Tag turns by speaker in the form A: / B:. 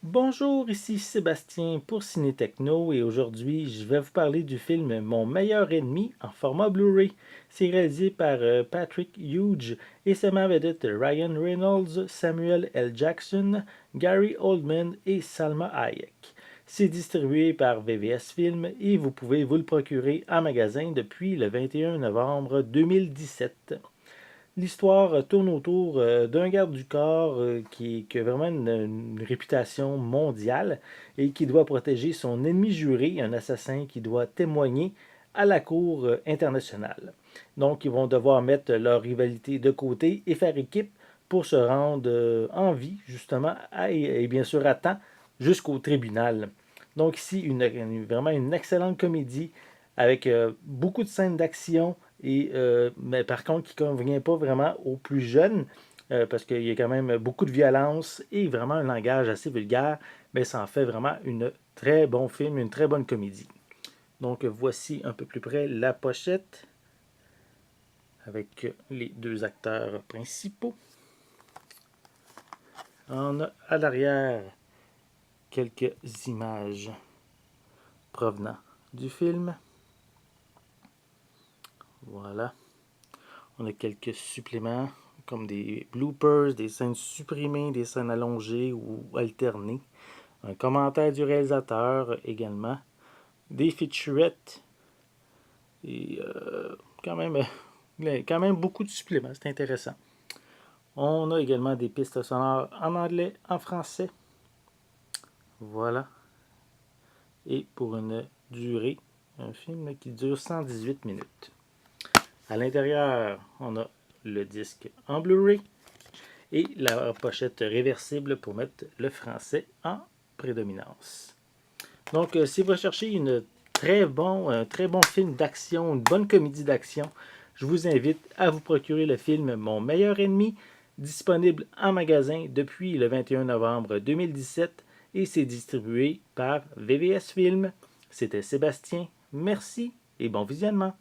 A: Bonjour, ici Sébastien pour Ciné Techno et aujourd'hui je vais vous parler du film Mon meilleur ennemi en format Blu-ray. C'est réalisé par Patrick Hughes et sa vedette Ryan Reynolds, Samuel L. Jackson, Gary Oldman et Salma Hayek. C'est distribué par VVS Film et vous pouvez vous le procurer en magasin depuis le 21 novembre 2017. L'histoire tourne autour d'un garde du corps qui a vraiment une réputation mondiale et qui doit protéger son ennemi juré, un assassin qui doit témoigner à la cour internationale. Donc, ils vont devoir mettre leur rivalité de côté et faire équipe pour se rendre en vie, justement, et bien sûr à temps, jusqu'au tribunal. Donc ici, vraiment une excellente comédie avec beaucoup de scènes d'action, mais par contre qui ne convient pas vraiment aux plus jeunes, parce qu'il y a quand même beaucoup de violence et vraiment un langage assez vulgaire, mais ça en fait vraiment un très bon film, une très bonne comédie. Donc voici un peu plus près la pochette avec les deux acteurs principaux. On a à l'arrière quelques images provenant du film. Voilà. On a quelques suppléments comme des bloopers, des scènes supprimées, des scènes allongées ou alternées. Un commentaire du réalisateur également. Des featurettes. Et quand même beaucoup de suppléments. C'est intéressant. On a également des pistes sonores en anglais, en français. Voilà. Et pour une durée, un film qui dure 118 minutes. À l'intérieur, on a le disque en Blu-ray et la pochette réversible pour mettre le français en prédominance. Donc, si vous recherchez un très bon film d'action, une bonne comédie d'action, je vous invite à vous procurer le film Mon meilleur ennemi, disponible en magasin depuis le 21 novembre 2017 et c'est distribué par VVS Film. C'était Sébastien, merci et bon visionnement.